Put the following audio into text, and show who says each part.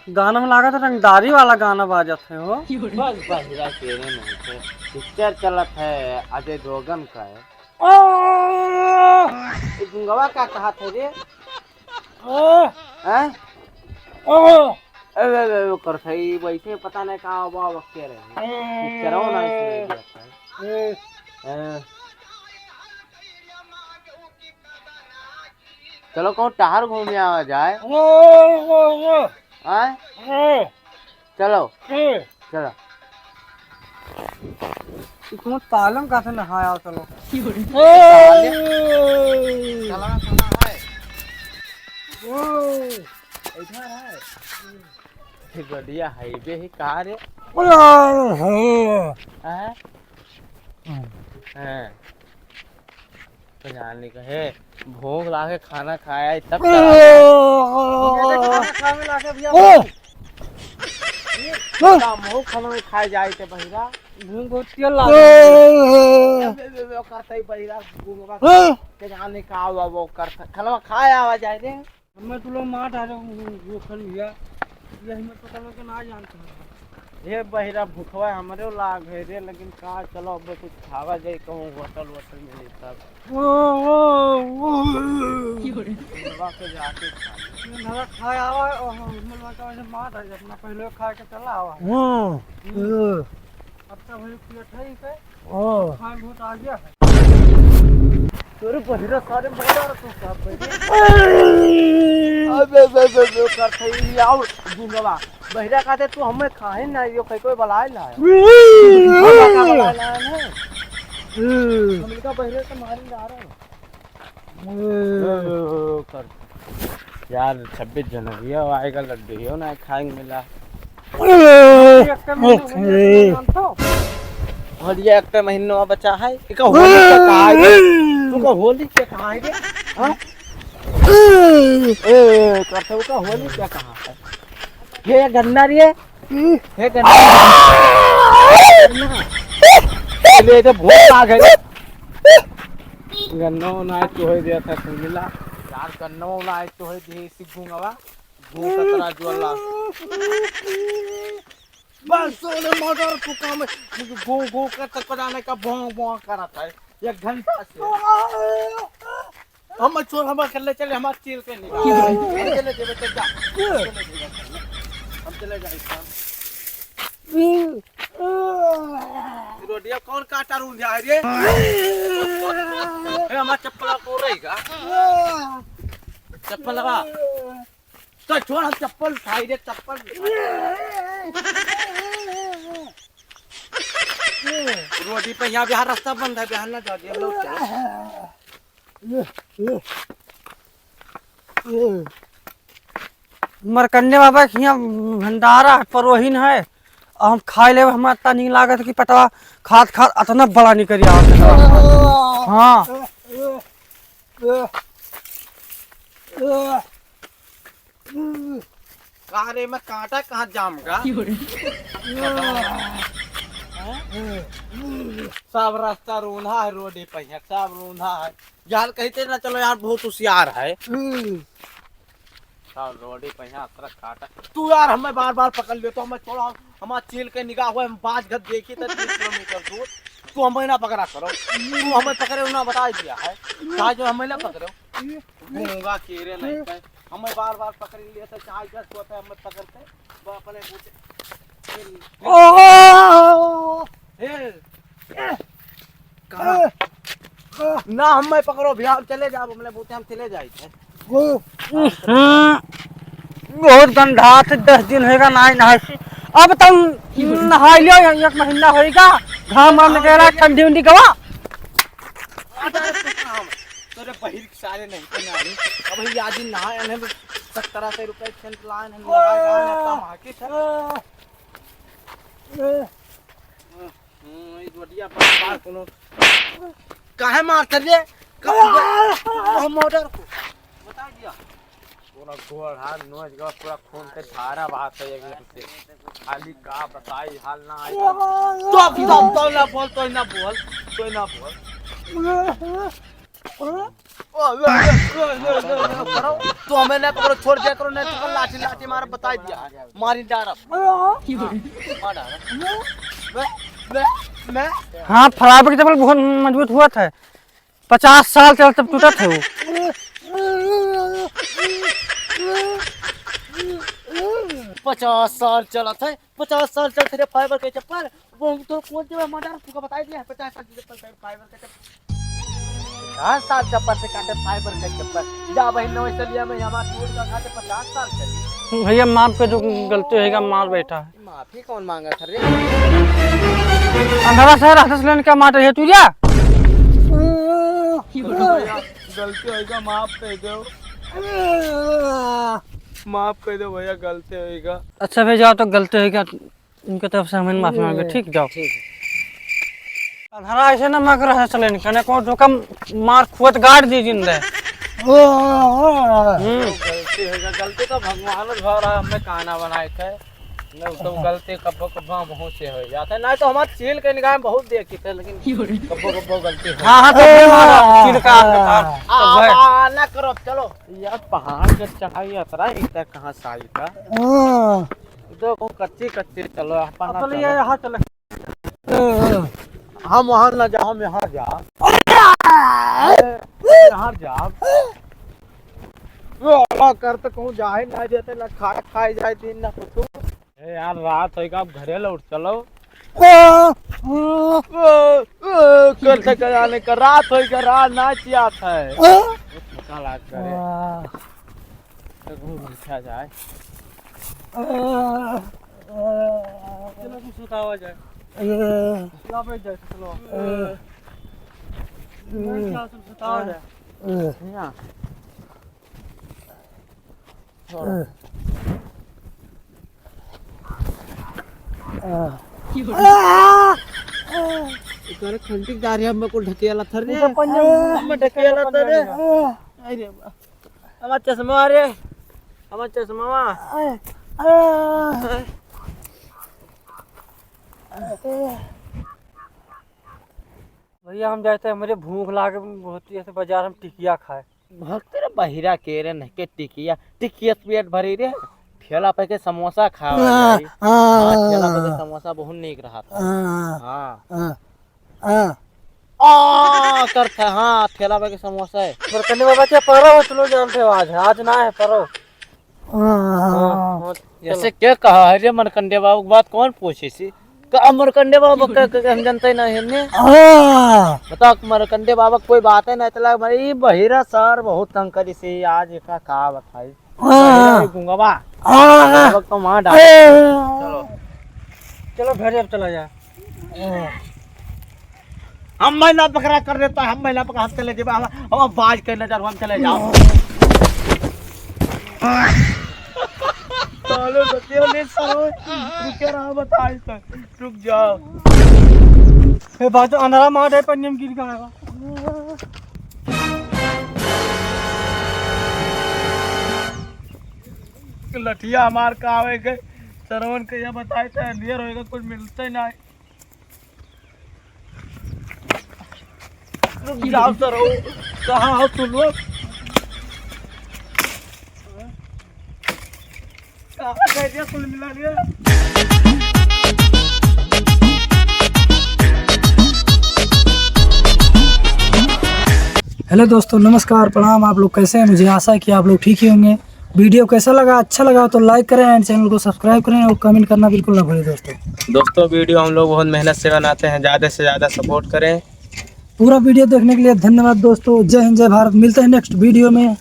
Speaker 1: गाना में लागत रंगदारी वाला गाना बाजत है हो।
Speaker 2: बस बहिरा तेरे नहीं थे। पिक्चर चलत है अजय देवगन का है। ये गुंगवा का कहा थे रे? हैं? अरे कर सही वैसे पता नहीं कहाँ हुआ वक्त रहे पिक्चर हो ना इसलिए दिया था। चलो कहूँ टहर घूमे आवा जाए। आए? चलो चलो
Speaker 1: तुम तालम का से नहाया चलो।
Speaker 2: चला चला है इधर है बढ़िया हाईवे ही कहाँ रे? हैं? हैं तो जाने का है भूख लाके खाना खाया तब मुँह खाना में खाए जाए थे बहिरा करते ही बहिरा के जाने का आवा वो करता खाना खाए आवा जाए रे।
Speaker 1: मैं तो लोग मार डाले वो खन लिया यही में पता लगे ना जानते हैं
Speaker 2: ये बहिरा भूखवा हमारे लाग है रे लेकिन कहा चलो अब कुछ खावा जाए कहूँ होटल वोटल मिले तब के जाके
Speaker 1: नवा खाए आवा और मतलब का वैसे मार डाले अपना पहले खा के चला आवा अब तक भाई प्लेट है पे खाए बहुत आ गया है
Speaker 2: तेरे बहिरा सारे बहिरा तो सब अबे करते ही आओ गुंगवा बहिरा कहते तू हमें खाए ना यो कोई बलाए ना हमका बहिरा से मारी जा रहा कर यार 26 जनवरी आएगा लड्डू ही ना खाएंगे मिला और ये एक महीना बचा है इसका होली क्या कहा है तू का होली क्या कहा है हां ए करते का होली क्या कहा है ये गन्ना रे ये गन्ना ले तो भूख आ गई गन्ना ना तो हो दिया था तू मिला यार गन्ना ना तो हो दी सिगुंगवा भूख तरा ज्वाला बस सोने मोटर को काम गो गो कर तक पजाने का भों भों करता है 1 घंटा से हम छोड़ हम कर चले हम चील के निकाल चले जे बेटा जा हम चले जाए रोडिया कौन काटा रू जा रे हम चप्पल को रहेगा चप्पल लगा तो छोड़ हम चप्पल खाई दे चप्पल रोडी पे यहाँ बिहार रास्ता बंद है बिहार ना जा दिया लोग
Speaker 1: मरकन्ने बाबा के यहाँ भंडारा परोहिन है और हम खाए ले हमारा इतना नहीं लागत कि पता खाद खाद इतना बड़ा नहीं करिए हाँ
Speaker 2: कारे में कांटा कहाँ जामगा सब रास्ता रूंधा है रोडी पे सब रूंधा है यार कहते ना चलो यार बहुत होशियार है सब रोडी पे काटा तू यार हमें बार बार पकड़ लियो तो हमें छोड़ा हमारा चील के निगाह हुए हम 5 घर देखी तो 3 किलोमीटर दूर तू हमें ना पकड़ा करो तू हमें पकड़े ना बता दिया है चाहे जो हमें ना पकड़ो घूंगा कीड़े नहीं कहे हमें बार बार पकड़ लिया तो चाहे जस होता है हमें पकड़ते वो अपने ना हमें पकड़ो भैया चले जाओ हमने बोलते हम चले जाए
Speaker 1: बहुत गंधा से 10 दिन होगा नहाए अब तुम नहा लियो 1 महीना होगा घाम वाम निकला ठंडी उंडी गवा
Speaker 2: तेरे बहिर सारे नहीं नहीं अब ही आज नहाए ने 70 रुपए सेंट लाए ने लगाए मार्केट है इस बढ़िया बार कोनो काहे मारते रे हम मोटर को बता दिया पूरा गोड़ हाथ नोच गया पूरा खून के धारा बहाता है एकदम से खाली का बताई हाल ना आई तो ना बोल तो ना बोल करो तो हमें ना करो, छोड़ दिया करो, नहीं तो कल लाठी लाठी मार बता दिया है, मारी डारा मार डारा मैं
Speaker 1: हाँ फराब की चप्पल बहुत मजबूत हुआ था, 50 साल चल तब टूटा था वो।
Speaker 2: 50 साल चला था, 50 साल चलते रे फाइबर के चप्पल, वो तो कौन सी मार डारा तुमको बता दिया है, 50 साल की चप्पल फाइबर के चप्पल, 50 साल चप्पल से काटे फाइबर के चप्पल, जा भाई नौ चलिए मैं हमारा टूट का खाते 50 साल चली।
Speaker 1: भैया माफ कर, जो गलती होगा मार बैठा है।
Speaker 2: माफी कौन मांगा था रे?
Speaker 1: अंधारा शहर हाथ से लेने का मार है तू क्या?
Speaker 2: गलती होगा माफ कर दो, माफ कर दो भैया, गलती होगा।
Speaker 1: अच्छा भैया जाओ, तो गलती होगा उनके तरफ से हमें माफी मांगे, ठीक जाओ। अंधारा ऐसे ना मैं कर चले निकलने को जो कम मार खुद गाड़ दी जिंदे।
Speaker 2: गलती होगा, गलती तो भगवान घर है, हमें खाना बनाए थे, नहीं तो गलती कब्बो कब्बो मुंह से हो जाता है, नहीं तो हमारे चील के निगाह में बहुत देखी थे, लेकिन कब्बो कब्बो गलती हो।
Speaker 1: हाँ हाँ तो मारो चील का
Speaker 2: ना करो, चलो यार पहाड़ के चढ़ाई यात्रा इतना कहाँ से आई था, देखो कच्ची कच्ची, चलो अपन
Speaker 1: यहाँ चले।
Speaker 2: हम वहाँ ना जाओ, हम यहाँ जाओ, यहाँ जाओ कर तो कहूँ जाए ना जाते, ना खाए जाए दिन ना कुछ। यार रात होगा, आप घरे लौट चलो, कल तक जाने का रात होगा, रात नाच आता है, जाए
Speaker 1: चलो कुछ सुतावा जाए, बैठ जाए, चलो सुतावा जाए। करे खंडी दारी हम को ढकेला था रे, हम ढकेला था रे, अरे हमारा चश्मा रे, हमारा चश्मा भैया हम जाते हैं, मुझे भूख लागे बहुत ही, ऐसे बाजार हम टिकिया खाए।
Speaker 2: भक्त रे बहिरा के रे, नहीं के टिकिया टिकिया पेट भरी रे, ठेला पे के समोसा खाओ, ठेला पे के समोसा बहुत नीक रहा था। हाँ करता, हाँ ठेला पे के समोसा है।
Speaker 1: मरकंडे बाबा क्या परो हो, चलो जानते हो आज ना है परो।
Speaker 2: जैसे क्या कहा है रे मरकंडे बाबू की बात कौन पूछे सी, मरकंडे बाबा हम जानते नहीं हमने, बता मरकंडे बाबा कोई बात है नहीं, चला भाई बहिरा सर बहुत तंग करी से, आज का कहा बताई गूंगा तो मार डाल। चलो
Speaker 1: चलो घर अब चला जाए,
Speaker 2: हम महीना पकड़ा कर देता है, हम महीना पकड़ा, हम चले जाए, हम बाज कर नजर, हम चले जाओ। चलो बताई तो रुक जाओ,
Speaker 1: फिर बाजू अंधारा मार है, पन्नी में गिर गया।
Speaker 2: लठिया मार का आवे गए, सरवन के ये बताए थे अंधेर होएगा, कुछ मिलते नहीं। रुक जाओ सर, कहाँ हो तुम लोग, कहाँ गए कुल मिला लिया।
Speaker 3: हेलो दोस्तों, नमस्कार, प्रणाम। आप लोग कैसे हैं? मुझे आशा है कि आप लोग ठीक ही होंगे। वीडियो कैसा लगा? अच्छा लगा तो लाइक करें एंड चैनल को सब्सक्राइब करें और कमेंट करना बिल्कुल ना भूलें
Speaker 2: दोस्तों वीडियो हम लोग बहुत मेहनत से बनाते हैं, ज़्यादा से ज़्यादा सपोर्ट करें।
Speaker 3: पूरा वीडियो देखने के लिए धन्यवाद दोस्तों। जय हिंद, जय भारत। मिलते हैं नेक्स्ट वीडियो में।